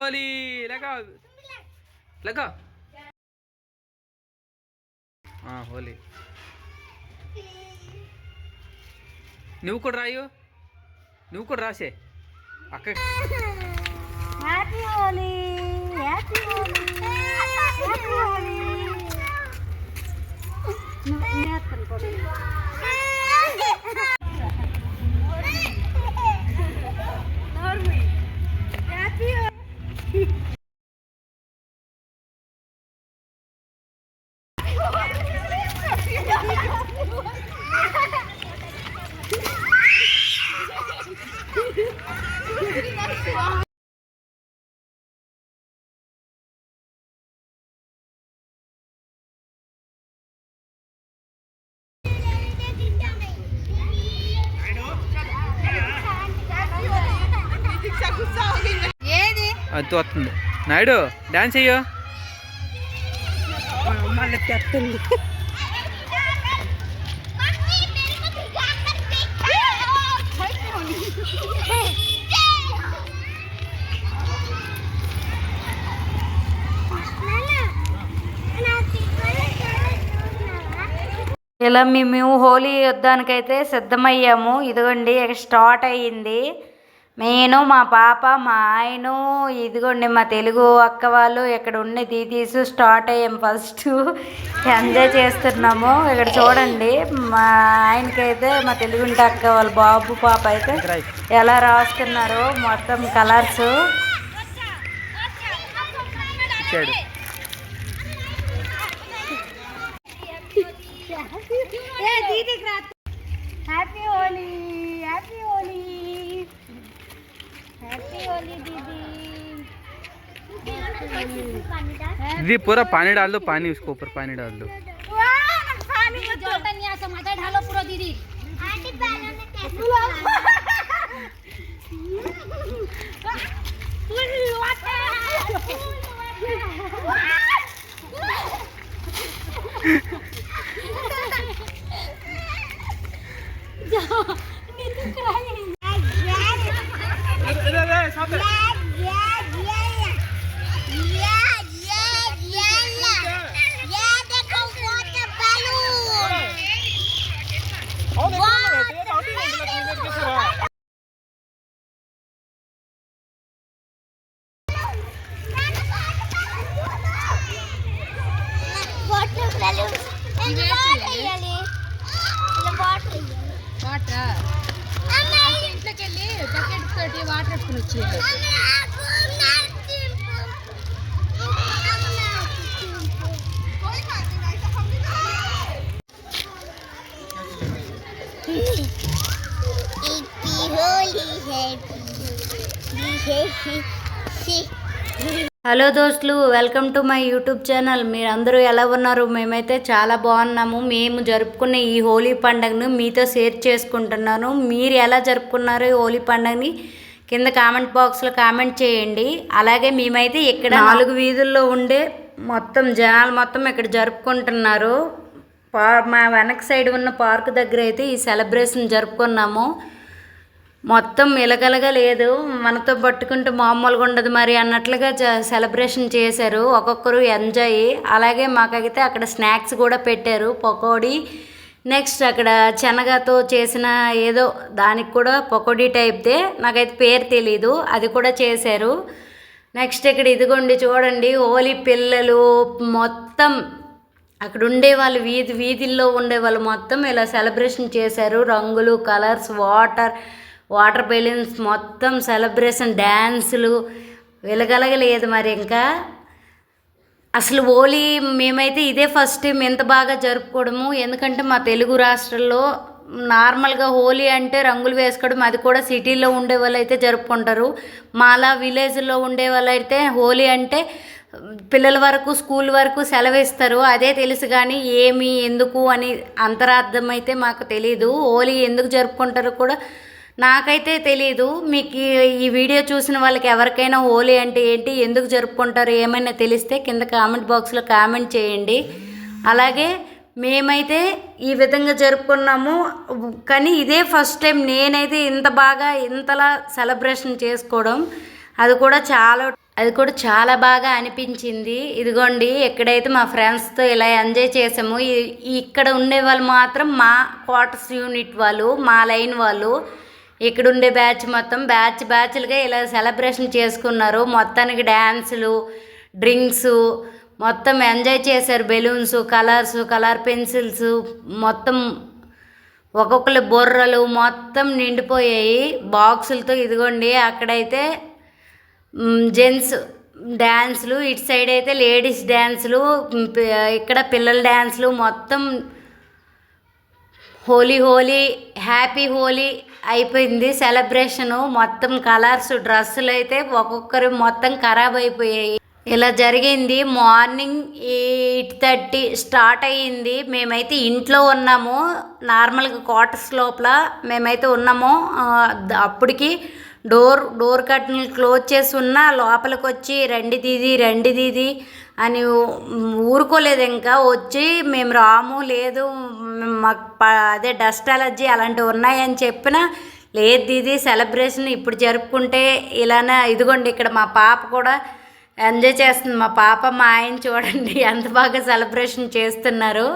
హోలీ లెక్క లెక్క హోలీ నువ్వు కూడా రాయు నువ్వు కూడా రాసే అక్క happy Holi happy Holi happy Holi అది వస్తుంది నాయుడు డాన్స్ అయ్యో మళ్ళీ తెస్తుంది ఇలా మేము హోలీ యుద్ధానికైతే సిద్ధమయ్యాము. ఇదిగోండి స్టార్ట్ అయ్యింది. నేను మా పాప మా ఆయన ఇదిగోండి మా తెలుగు అక్క వాళ్ళు ఇక్కడ ఉండి తీసు స్టార్ట్ అయ్యాము. ఫస్ట్ ఎంజాయ్ చేస్తున్నాము. ఇక్కడ చూడండి మా ఆయనకైతే మా తెలుగుంటి అక్క వాళ్ళ బాబు పాప అయితే ఎలా రాస్తున్నారో మొత్తం colours. Happy Holi happy Holi happy Holi दीदी पूरा पानी डाल दो पानी उसको ऊपर पानी डाल दो ढालो पूरा दीदी ఇంట్లోకి వెళ్ళి జకెట్ తోటి వాటర్ వేసుకుని వచ్చేది. హలో దోస్తులు, welcome to my YouTube channel. మీరందరూ ఎలా ఉన్నారు? మేమైతే చాలా బాగున్నాము. మేము జరుపుకునే ఈ హోలీ పండుగను మీతో షేర్ చేసుకుంటున్నాను. మీరు ఎలా జరుపుకున్నారు ఈ హోలీ పండుగని కింద కామెంట్ బాక్స్లో కామెంట్ చేయండి. అలాగే మేమైతే ఇక్కడ 4 వీధుల్లో ఉండే మొత్తం జనాలు మొత్తం ఇక్కడ జరుపుకుంటున్నారు. మా వెనక సైడ్ ఉన్న పార్క్ దగ్గర అయితే ఈ సెలబ్రేషన్ జరుపుకున్నాము. మొత్తం ఇలగలగా లేదు, మనతో పట్టుకుంటూ మామూలుగా ఉండదు మరి అన్నట్లుగా సెలబ్రేషన్ చేశారు. ఒక్కొక్కరు ఎంజాయ్. అలాగే మాకైతే అక్కడ స్నాక్స్ కూడా పెట్టారు, పకోడీ. నెక్స్ట్ అక్కడ శనగతో చేసిన ఏదో దానికి కూడా పకోడీ టైప్దే, నాకైతే పేరు తెలీదు, అది కూడా చేశారు. నెక్స్ట్ ఇక్కడ ఇదిగోండి చూడండి, హోలీ పిల్లలు మొత్తం అక్కడ ఉండేవాళ్ళు వీధుల్లో ఉండేవాళ్ళు మొత్తం ఇలా సెలబ్రేషన్ చేశారు. రంగులు, కలర్స్, వాటర్ బెలూన్స్ మొత్తం సెలబ్రేషన్, డ్యాన్సులు వెలగలగలేదు. మరి ఇంకా అసలు హోలీ మేమైతే ఇదే ఫస్ట్ టైం ఎంత బాగా జరుపుకోవడము. ఎందుకంటే మా తెలుగు రాష్ట్రాల్లో నార్మల్గా హోలీ అంటే రంగులు వేసుకోవడం, అది కూడా సిటీలో ఉండే వాళ్ళు అయితే జరుపుకుంటారు. మాలా విలేజ్లో ఉండే వాళ్ళు అయితే హోలీ అంటే పిల్లల వరకు స్కూల్ వరకు సెలవిస్తారు, అదే తెలుసు. కానీ ఏమి ఎందుకు అని అంతరార్థం అయితే మాకు తెలీదు. హోలీ ఎందుకు జరుపుకుంటారో కూడా నాకైతే తెలీదు. మీకు ఈ వీడియో చూసిన వాళ్ళకి ఎవరికైనా హోలీ అంటే ఏంటి, ఎందుకు జరుపుకుంటారు, ఏమైనా తెలిస్తే కింద కామెంట్ బాక్స్లో కామెంట్ చేయండి. అలాగే మేమైతే ఈ విధంగా జరుపుకున్నాము. కానీ ఇదే ఫస్ట్ టైం నేనైతే ఇంతలా సెలబ్రేషన్ చేసుకోవడం. అది కూడా చాలా అది కూడా చాలా బాగా అనిపించింది. ఇదిగోండి ఎక్కడైతే మా ఫ్రెండ్స్తో ఇలా ఎంజాయ్ చేసాము. ఇక్కడ ఉండే వాళ్ళు మాత్రం మా క్వార్టర్స్ యూనిట్ వాళ్ళు, మా లైన్ వాళ్ళు, ఇక్కడ ఉండే బ్యాచ్ మొత్తం బ్యాచ్లుగా ఇలా సెలబ్రేషన్ చేసుకున్నారు. మొత్తానికి డ్యాన్సులు, డ్రింక్స్ మొత్తం ఎంజాయ్ చేశారు. బెలూన్స్, కలర్ పెన్సిల్స్ మొత్తం ఒక్కొక్కరి బొర్రలు మొత్తం నిండిపోయాయి బాక్సులతో. ఇదిగోండి అక్కడైతే జెంట్స్ డ్యాన్సులు, ఇటు సైడ్ అయితే లేడీస్ డ్యాన్సులు, ఇక్కడ పిల్లల డ్యాన్సులు మొత్తం హోలీ హ్యాపీ హోలీ అయిపోయింది సెలబ్రేషను. మొత్తం కలర్స్ డ్రెస్సులు అయితే ఒక్కొక్కరు మొత్తం ఖరాబ్ అయిపోయాయి. ఇలా జరిగింది. మార్నింగ్ 8:30 స్టార్ట్ అయ్యింది. మేమైతే ఇంట్లో ఉన్నాము, నార్మల్గా క్వార్టర్స్ లోపల మేమైతే ఉన్నాము. అప్పటికి డోర్ కర్టెన్ క్లోజ్ చేసి ఉన్నా లోపలికి వచ్చి రండి దీది అని ఊరుకోలేదు. ఇంకా వచ్చి మేము రాము, లేదు మాకు అదే డస్ట్ అలర్జీ అలాంటివి ఉన్నాయని చెప్పినా, లేదు దీది సెలబ్రేషన్ ఇప్పుడు జరుపుకుంటే ఇలానే. ఇదిగోండి ఇక్కడ మా పాప కూడా ఎంజాయ్ చేస్తుంది. మా పాప మా ఆయన చూడండి ఎంత బాగా సెలబ్రేషన్ చేస్తున్నారు.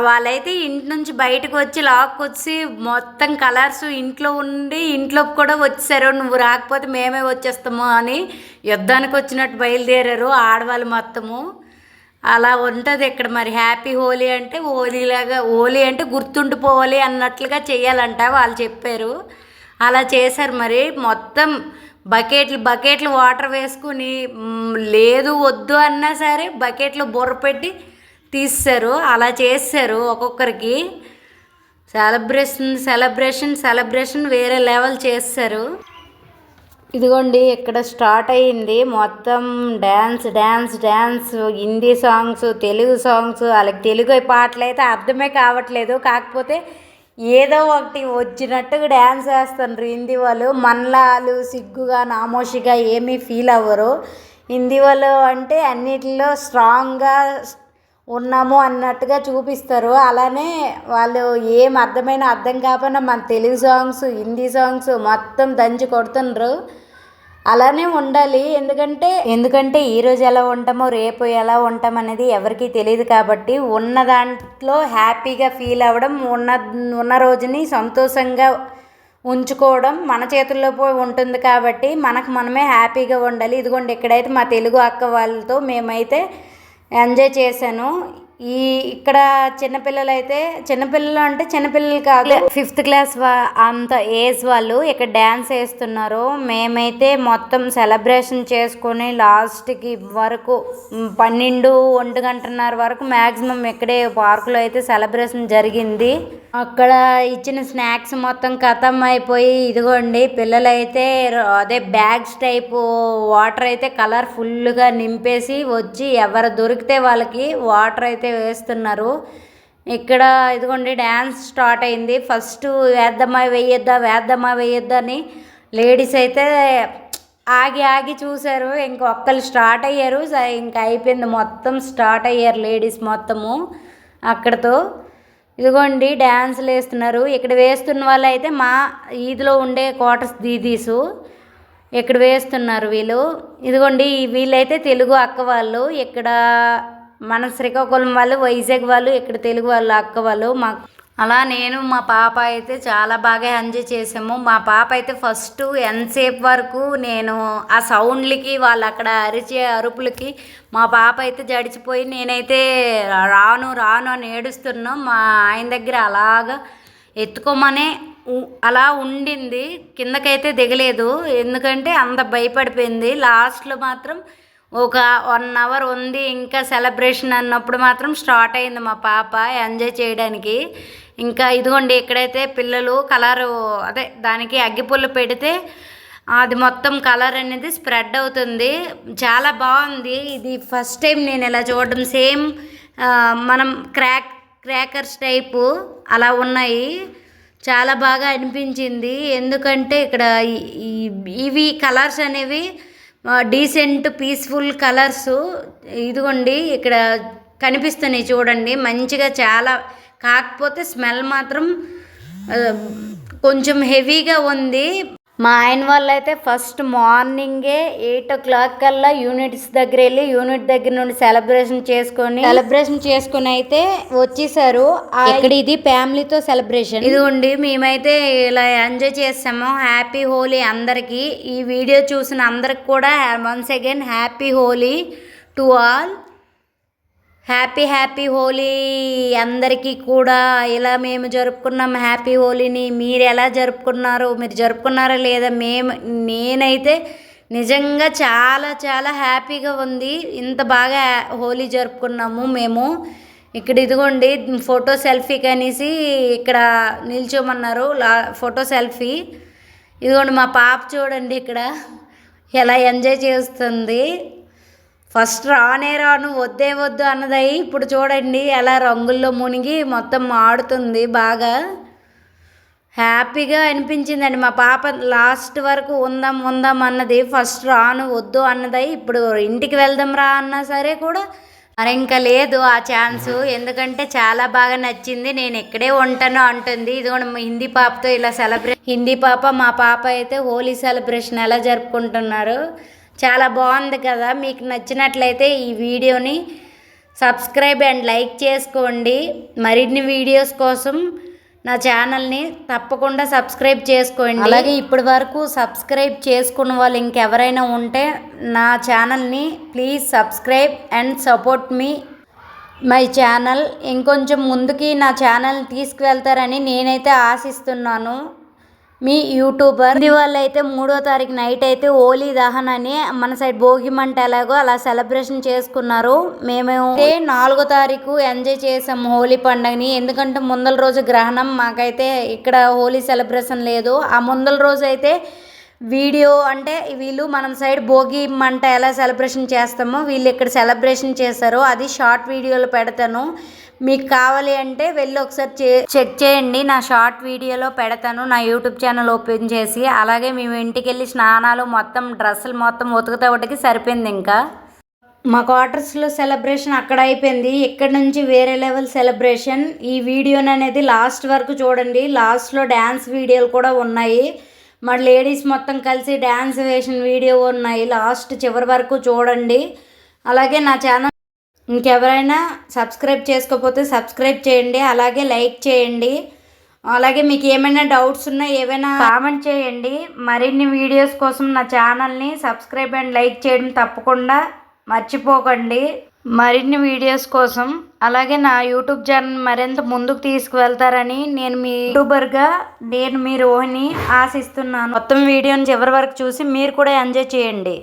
వాళ్ళైతే ఇంటి నుంచి బయటకు వచ్చి లాక్కొచ్చి మొత్తం కలర్స్ ఇంట్లో ఉండి ఇంట్లోకి కూడా వచ్చేసారు. నువ్వు రాకపోతే మేమే వచ్చేస్తాము అని యుద్ధానికి వచ్చినట్టు బయలుదేరారు ఆడవాళ్ళు మొత్తము. అలా ఉంటుంది ఇక్కడ. మరి హ్యాపీ హోలీ అంటే హోలీ అంటే గుర్తుండిపోవాలి అన్నట్లుగా చేయాలంట వాళ్ళు చెప్పారు. అలా చేశారు. మరి మొత్తం బకెట్లు వాటర్ వేసుకుని, లేదు వద్దు అన్నా సరే బకెట్లో బుర్ర పెట్టి తీస్తారు. అలా చేస్తారు ఒక్కొక్కరికి. సెలబ్రేషన్ వేరే లెవెల్ చేస్తారు. ఇదిగోండి ఇక్కడ స్టార్ట్ అయ్యింది మొత్తం dance, Hindi songs, Telugu songs. వాళ్ళకి తెలుగు పాటలు అయితే అర్థమే కావట్లేదు, కాకపోతే ఏదో ఒకటి వచ్చినట్టుగా డ్యాన్స్ వేస్తున్నారు హిందీ వాళ్ళు. మనలాలు సిగ్గుగా నామోషిగా ఏమీ ఫీల్ అవ్వరు. హిందీ వాళ్ళు అంటే అన్నిటిలో స్ట్రాంగ్గా ఉన్నాము అన్నట్టుగా చూపిస్తారు. అలానే వాళ్ళు ఏం అర్థం కాకపోయినా మన తెలుగు సాంగ్స్, హిందీ సాంగ్స్ మొత్తం దంచి కొడుతుండ్రు. అలానే ఉండాలి. ఎందుకంటే ఈరోజు ఎలా ఉంటామో రేపు ఎలా ఉంటాం అనేది ఎవరికీ తెలియదు. కాబట్టి ఉన్న దాంట్లో హ్యాపీగా ఫీల్ అవ్వడం, ఉన్న రోజుని సంతోషంగా ఉంచుకోవడం మన చేతుల్లో ఉంటుంది. కాబట్టి మనమే హ్యాపీగా ఉండాలి. ఇదిగోండి ఇక్కడైతే మా తెలుగు అక్క వాళ్ళతో మేమైతే ఎంజాయ్ చేశాను. ఇక్కడ చిన్నపిల్లలు అంటే చిన్నపిల్లలు కాదు, 5th క్లాస్ అంత ఏజ్ వాళ్ళు ఇక్కడ డ్యాన్స్ వేస్తున్నారు. మేమైతే మొత్తం సెలబ్రేషన్ చేసుకొని లాస్ట్కి వరకు 12-1 గంటన్నర వరకు మ్యాక్సిమం ఇక్కడే పార్కులో అయితే సెలబ్రేషన్ జరిగింది. అక్కడ ఇచ్చిన స్నాక్స్ మొత్తం ఖతం అయిపోయి, ఇదిగోండి పిల్లలైతే అదే బ్యాగ్స్ టైపు వాటర్ అయితే కలర్ఫుల్గా నింపేసి వచ్చి ఎవరు దొరికితే వాళ్ళకి వాటర్ అయితే వేస్తున్నారు. ఇక్కడ ఇదిగోండి డ్యాన్స్ స్టార్ట్ అయింది. ఫస్ట్ వేద్దామా వేయొద్దా అని లేడీస్ అయితే ఆగి చూశారు. ఇంకొకళ్ళు స్టార్ట్ అయ్యారు. ఇంకా అయిపోయింది, మొత్తం స్టార్ట్ అయ్యారు లేడీస్ మొత్తము అక్కడతో. ఇదిగోండి డ్యాన్సులు వేస్తున్నారు. ఇక్కడ వేస్తున్న వాళ్ళు అయితే మా ఈదిలో ఉండే క్వార్టర్స్ దీదీసు ఇక్కడ వేస్తున్నారు వీళ్ళు. ఇదిగోండి వీళ్ళైతే తెలుగు అక్క వాళ్ళు. ఇక్కడ మన శ్రీకాకుళం వాళ్ళు, వైజాగ్ వాళ్ళు, ఇక్కడ తెలుగు వాళ్ళు అక్క వాళ్ళు. అలా నేను మా పాప అయితే చాలా బాగా ఎంజాయ్ చేసాము. మా పాప అయితే ఫస్ట్ ఎంతసేపు వరకు నేను ఆ సౌండ్లకి వాళ్ళు అక్కడ అరిచే అరుపులకి మా పాప అయితే జడిచిపోయి నేనైతే రాను అని ఏడుస్తున్నాం. మా ఆయన దగ్గర అలాగా ఎత్తుకోమనే అలా ఉండింది, కిందకైతే దిగలేదు. ఎందుకంటే అంత భయపడిపోయింది. లాస్ట్లో మాత్రం ఒక 1 అవర్ ఉంది ఇంకా సెలబ్రేషన్ అన్నప్పుడు మాత్రం స్టార్ట్ అయింది మా పాప ఎంజాయ్ చేయడానికి. ఇంకా ఇదిగోండి ఇక్కడైతే పిల్లలు కలరు అదే దానికి అగ్గిపుల్ల పెడితే అది మొత్తం కలర్ అనేది స్ప్రెడ్ అవుతుంది. చాలా బాగుంది. ఇది ఫస్ట్ టైం నేను ఇలా చూడడం. సేమ్ మనం క్రాకర్స్ టైపు అలా ఉన్నాయి. చాలా బాగా అనిపించింది. ఎందుకంటే ఇక్కడ ఇవి కలర్స్ అనేవి డీసెంట్ పీస్ఫుల్ కలర్స్. ఇదిగోండి ఇక్కడ కనిపిస్తున్నాయి చూడండి మంచిగా చాలా. కాకపోతే స్మెల్ మాత్రం కొంచెం హెవీగా ఉంది. మా ఆయన వాళ్ళు అయితే ఫస్ట్ మార్నింగే 8 o'clock కల్లా యూనిట్స్ దగ్గర వెళ్ళి యూనిట్ దగ్గర నుండి సెలబ్రేషన్ చేసుకొని అయితే వచ్చేసారు. ఇక్కడ ఇది ఫ్యామిలీతో సెలబ్రేషన్. ఇదిగోండి మేమైతే ఇలా ఎంజాయ్ చేసాము. హ్యాపీ హోలీ అందరికీ. ఈ వీడియో చూసిన అందరికి కూడా once again happy Holi to all. Happy Holi అందరికీ కూడా. ఇలా మేము జరుపుకున్నాం హ్యాపీ హోలీని. మీరు ఎలా జరుపుకున్నారు, మీరు జరుపుకున్నారా లేదా? నేనైతే నిజంగా చాలా చాలా హ్యాపీగా ఉంది. ఇంత బాగా హోలీ జరుపుకున్నాము మేము. ఇక్కడ ఇదిగోండి ఫోటో సెల్ఫీకి అనేసి ఇక్కడ నిల్చోమన్నారు, ఫోటో సెల్ఫీ. ఇదిగోండి మా పాప చూడండి ఇక్కడ ఎలా ఎంజాయ్ చేస్తుంది. ఫస్ట్ రాను వద్దే వద్దు అన్నదయ్యి ఇప్పుడు చూడండి ఎలా రంగుల్లో మునిగి మొత్తం ఆడుతుంది. బాగా హ్యాపీగా అనిపించిందండి. మా పాప లాస్ట్ వరకు ఉందాం అన్నది. ఫస్ట్ రాను వద్దు అన్నదయ్యి ఇప్పుడు ఇంటికి వెళ్దాం రా అన్నా సరే కూడా మరి ఇంకా లేదు ఆ ఛాన్సు. ఎందుకంటే చాలా బాగా నచ్చింది, నేను ఇక్కడే ఉంటాను అంటుంది. ఇది కూడా హిందీ పాపతో ఇలా హిందీ పాప మా పాప అయితే హోలీ సెలబ్రేషన్ ఎలా జరుపుకుంటున్నారు. చాలా బాగుంది కదా. మీకు నచ్చినట్లయితే ఈ వీడియోని సబ్స్క్రైబ్ అండ్ లైక్ చేసుకోండి. మరిన్ని వీడియోస్ కోసం నా ఛానల్ని తప్పకుండా సబ్స్క్రైబ్ చేసుకోండి. అలాగే ఇప్పటి వరకు సబ్స్క్రైబ్ చేసుకున్న వాళ్ళు ఇంకెవరైనా ఉంటే నా ఛానల్ని please subscribe and support my channel. ఇంకొంచెం ముందుకి నా ఛానల్ని తీసుకువెళ్తారని నేనైతే ఆశిస్తున్నాను. మీ యూట్యూబర్ వాళ్ళు అయితే 3వ తారీఖు నైట్ అయితే హోలీ దహన్ అని మన సైడ్ భోగి మంట ఎలాగో అలా సెలబ్రేషన్ చేసుకున్నారు. మేము 4వ తారీఖు ఎంజాయ్ చేసాము హోలీ పండుగని. ఎందుకంటే ముందల రోజు గ్రహణం, మాకైతే ఇక్కడ హోలీ సెలబ్రేషన్ లేదు. ఆ ముందల రోజు అయితే వీడియో అంటే వీళ్ళు మన సైడ్ భోగి మంట ఎలా సెలబ్రేషన్ చేస్తామో వీళ్ళు ఇక్కడ సెలబ్రేషన్ చేశారు. అది షార్ట్ వీడియోలో పెడతాను. మీకు కావాలి అంటే వెళ్ళి ఒకసారి చెక్ చేయండి. నా షార్ట్ వీడియోలో పెడతాను నా యూట్యూబ్ ఛానల్ ఓపెన్ చేసి. అలాగే మేము ఇంటికి వెళ్ళి స్నానాలు మొత్తం డ్రెస్సులు మొత్తం ఉతుకుతావటికి సరిపోయింది. ఇంకా మా క్వార్టర్స్లో సెలబ్రేషన్ అక్కడ అయిపోయింది. ఇక్కడ నుంచి వేరే లెవెల్ సెలబ్రేషన్. ఈ వీడియోని అనేది లాస్ట్ వరకు చూడండి. లాస్ట్లో డ్యాన్స్ వీడియోలు కూడా ఉన్నాయి. మరి లేడీస్ మొత్తం కలిసి డ్యాన్స్ వేసిన వీడియో ఉన్నాయి. లాస్ట్ చివరి వరకు చూడండి. అలాగే నా ఛానల్ ఇంకెవరైనా సబ్స్క్రైబ్ చేసుకోకపోతే సబ్స్క్రైబ్ చేయండి. అలాగే లైక్ చేయండి. అలాగే మీకు ఏమైనా డౌట్స్ ఉన్నా ఏమైనా కామెంట్ చేయండి. మరిన్ని వీడియోస్ కోసం నా ఛానల్ని సబ్స్క్రైబ్ అండ్ లైక్ చేయడం తప్పకుండా మర్చిపోకండి. మరిన్ని వీడియోస్ కోసం అలాగే నా యూట్యూబ్ ఛానల్ మరింత ముందుకు తీసుకువెళ్తారని నేను మీ యూట్యూబర్గా నేను మీ రోహిణి ఆశిస్తున్నాను. మొత్తం వీడియోని చివరి వరకు చూసి మీరు కూడా ఎంజాయ్ చేయండి.